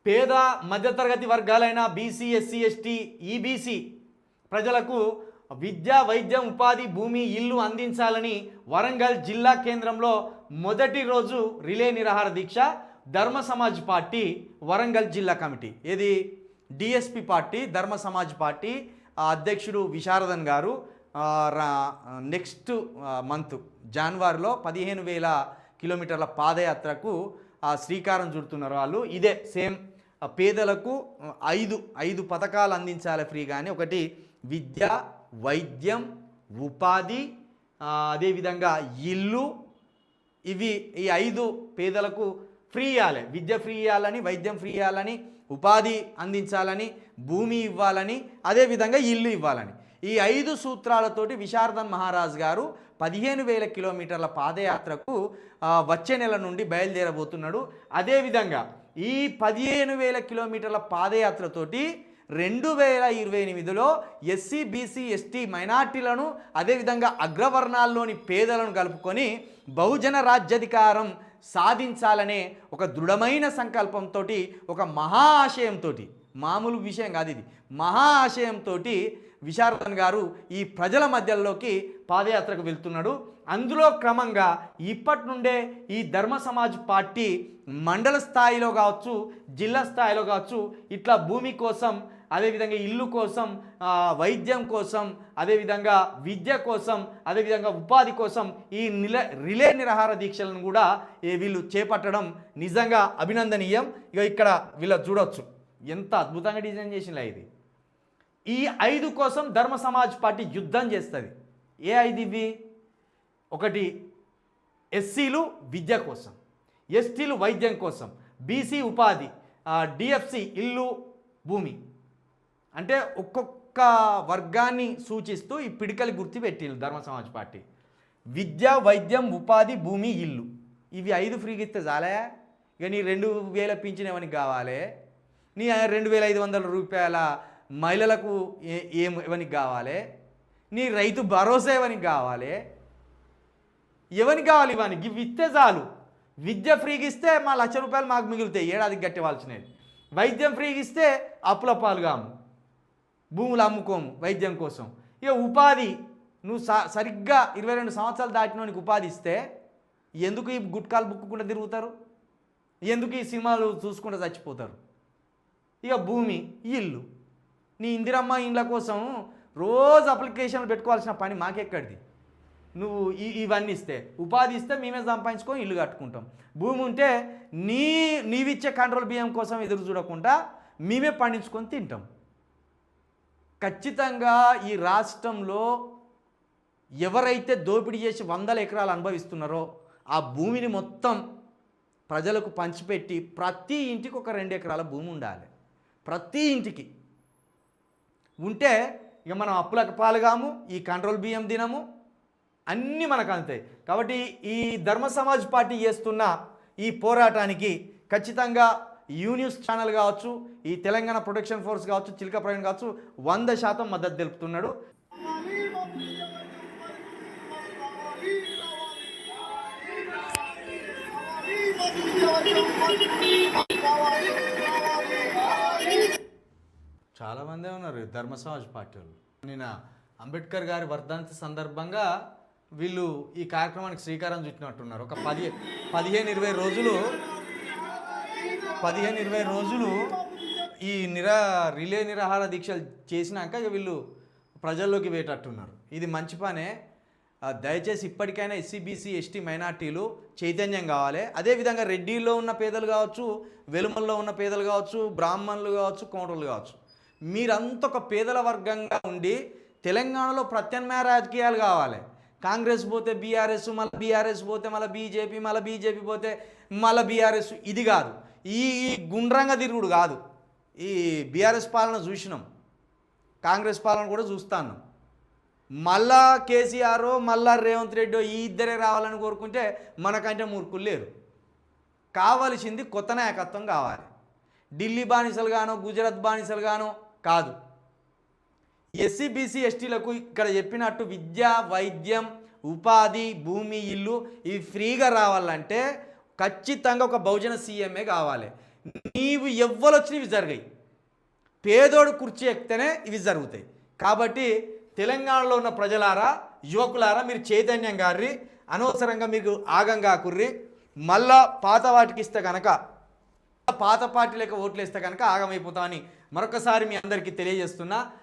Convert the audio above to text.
పేద మధ్యతరగతి వర్గాలైన BC, SC, ST, EBC ప్రజలకు విద్య, వైద్యం, ఉపాధి, భూమి, ఇల్లు అందించాలని వరంగల్ జిల్లా కేంద్రంలో మొదటి రోజు రిలే నిరాహార దీక్ష ధర్మ సమాజ్ పార్టీ వరంగల్ జిల్లా కమిటీ, ఏది డిఎస్పి పార్టీ, ధర్మ సమాజ్ పార్టీ అధ్యక్షుడు విశారదన్ గారు నెక్స్ట్ మంత్ జనవరిలో 15,000 కిలోమీటర్ల పాదయాత్రకు శ్రీకారం చుడుతున్నారు. వాళ్ళు ఇదే సేమ్ పేదలకు ఐదు పథకాలు అందించాలి ఫ్రీగానే. ఒకటి విద్య, వైద్యం, ఉపాధి, అదేవిధంగా ఇల్లు. ఈ 5 పేదలకు ఫ్రీ ఇవ్వాలి. విద్య ఫ్రీ ఇవ్వాలని, వైద్యం ఫ్రీ ఇవ్వాలని, ఉపాధి అందించాలని, భూమి ఇవ్వాలని, అదేవిధంగా ఇల్లు ఇవ్వాలని. ఈ 5 సూత్రాలతోటి విశారదన్ మహారాజ్ గారు 15,000 కిలోమీటర్ల పాదయాత్రకు వచ్చే నెల నుండి బయలుదేరబోతున్నాడు. అదేవిధంగా ఈ 15,000 కిలోమీటర్ల పాదయాత్రతోటి 2028లో ఎస్సీ, బీసీ, ఎస్టీ మైనార్టీలను, అదేవిధంగా అగ్రవర్ణాల్లోని పేదలను కలుపుకొని బహుజన రాజ్యాధికారం సాధించాలనే ఒక దృఢమైన సంకల్పంతో, ఒక మహా ఆశయంతో, మామూలు విషయం కాదు ఇది, మహా ఆశయంతో విశారదన్ గారు ఈ ప్రజల మధ్యలోకి పాదయాత్రకు వెళ్తున్నాడు. అందులో క్రమంగా ఇప్పటి నుండే ఈ ధర్మ సమాజ్ పార్టీ మండల స్థాయిలో కావచ్చు, జిల్లా స్థాయిలో కావచ్చు, ఇట్లా భూమి కోసం, అదేవిధంగా ఇల్లు కోసం, వైద్యం కోసం, అదేవిధంగా విద్య కోసం, అదేవిధంగా ఉపాధి కోసం ఈ రిలే నిరాహార దీక్షలను కూడా వీళ్ళు చేపట్టడం నిజంగా అభినందనీయం. ఇక ఇక్కడ వీళ్ళు చూడవచ్చు ఎంత అద్భుతంగా డిజైన్ చేసినలా ఇది. ఈ 5 కోసం ధర్మ సమాజ్ పార్టీ యుద్ధం చేస్తుంది. ఏ 5 ఇవి? ఒకటి ఎస్సీలు విద్య కోసం, ఎస్టీలు వైద్యం కోసం, బీసీ ఉపాధి, డిఎఫ్సి ఇల్లు, భూమి. అంటే ఒక్కొక్క వర్గాన్ని సూచిస్తూ ఈ పిడికలు గుర్తు పెట్టిల్లు ధర్మ సమాజ్ పార్టీ. విద్య, వైద్యం, ఉపాధి, భూమి, ఇల్లు, ఇవి 5 ఫ్రీగా ఇస్తే చాలే. ఇక నీ 2,000 పింఛన్ ఎవరికి కావాలి? నీ 2,500 రూపాయల మహిళలకు ఎవరికి కావాలి? నీ రైతు భరోసా ఎవరికి కావాలి? ఎవరికి కావాలి? ఇవన్నీ ఇవి ఇస్తే చాలు. విద్య ఫ్రీగా ఇస్తే మా 1,00,000 రూపాయలు మాకు మిగులుతాయి, ఏడాదికి కట్టేవాల్సినవి. వైద్యం ఫ్రీగా ఇస్తే అప్పుల పాలుగాము, భూములు అమ్ముకోము వైద్యం కోసం. ఇక ఉపాధి, నువ్వు సరిగ్గా 22 సంవత్సరాలు దాటినోనికి ఉపాధి ఇస్తే ఎందుకు ఈ గుట్కాలు బుక్కుకుండా తిరుగుతారు? ఎందుకు ఈ సినిమాలు చూసుకుంటూ చచ్చిపోతారు? ఇక భూమి, ఇల్లు, నీ ఇందిరమ్మ ఇండ్ల కోసం రోజు అప్లికేషన్లు పెట్టుకోవాల్సిన పని మాకెక్కడిది? నువ్వు ఇవన్నీ ఇస్తే, ఉపాధి ఇస్తే మేమే సంపాదించుకొని ఇల్లు కట్టుకుంటాం. భూమి ఉంటే నీవిచ్చే కంట్రోల్ బియ్యం కోసం ఎదురు చూడకుండా మేమే పండించుకొని తింటాం. ఖచ్చితంగా ఈ రాష్ట్రంలో ఎవరైతే దోపిడీ చేసి 100 ఎకరాలు అనుభవిస్తున్నారో ఆ భూమిని మొత్తం ప్రజలకు పంచిపెట్టి ప్రతి ఇంటికి ఒక 2 ఎకరాల భూమి ఉండాలి. ప్రతి ఇంటికి ఉంటే ఇక మనం అప్పులకు పాలుగాము, ఈ కంట్రోల్ బియ్యం తినము, అన్నీ మనకు అందుతాయి. కాబట్టి ఈ ధర్మ సమాజ్ పార్టీ చేస్తున్న ఈ పోరాటానికి ఖచ్చితంగా న్యూస్ ఛానల్ కావచ్చు, ఈ తెలంగాణ ప్రొటెక్షన్ ఫోర్స్ కావచ్చు, చిలక ప్రవీణ్ కావచ్చు 100% మద్దతు తెలుపుతున్నాడు. చాలామందే ఉన్నారు ధర్మ సమాజ్ పార్టీ వాళ్ళు. నిన్న అంబేద్కర్ గారి వర్ధంతి సందర్భంగా వీళ్ళు ఈ కార్యక్రమానికి శ్రీకారం చుట్టినట్టున్నారు. ఒక 15-20 రోజులు ఈ రిలే నిరాహార దీక్షలు చేసినాక వీళ్ళు ప్రజల్లోకి వేటట్టున్నారు. ఇది మంచి పనే. దయచేసి ఇప్పటికైనా ఎస్సీ, బీసీ, ఎస్టీ మైనార్టీలు చైతన్యం కావాలి. అదేవిధంగా రెడ్డిలో ఉన్న పేదలు కావచ్చు, వెలుమల్లో ఉన్న పేదలు కావచ్చు, బ్రాహ్మణులు కావచ్చు, కౌంటర్లు కావచ్చు, మీరంతా ఒక పేదల వర్గంగా ఉండి తెలంగాణలో ప్రత్యామ్నాయ రాజకీయాలు కావాలి. కాంగ్రెస్ పోతే బీఆర్ఎస్, మళ్ళీ బీఆర్ఎస్ పోతే మళ్ళీ బీజేపీ, మళ్ళీ బీజేపీ పోతే మళ్ళీ బీఆర్ఎస్, ఇది కాదు. ఈ గుండ్రంగా తిరుగుడు కాదు. ఈ బీఆర్ఎస్ పాలన చూసినాం, కాంగ్రెస్ పాలన కూడా చూస్తాను. మళ్ళా కేసీఆర్, మళ్ళా రేవంత్ రెడ్డి ఈ ఇద్దరే రావాలని కోరుకుంటే మనకంటే మూర్ఖులు లేరు. కావలసింది కొత్త నాయకత్వం కావాలి. ఢిల్లీ బానిసలుగానో, గుజరాత్ బానిసలుగానో కాదు. ఎస్సీ, బీసీ, ఎస్టీలకు ఇక్కడ చెప్పినట్టు విద్య, వైద్యం, ఉపాధి, భూమి, ఇల్లు ఇవి ఫ్రీగా రావాలంటే ఖచ్చితంగా ఒక బహుజన సీఎంఏ కావాలి. నీవు ఎవ్వరొచ్చి ఇవి జరిగాయి. పేదోడు కుర్చీ ఎక్కితేనే ఇవి జరుగుతాయి. కాబట్టి తెలంగాణలో ఉన్న ప్రజలారా, యువకులారా, మీరు చైతన్యం గారి అనవసరంగా మీకు ఆగంగా కుర్రి. మళ్ళా పాత వాటికి ఇస్తే కనుక, పాత పార్టీలకు ఓట్లు వేస్తే కనుక ఆగమైపోతామని మరొకసారి మీ అందరికీ తెలియజేస్తున్నా.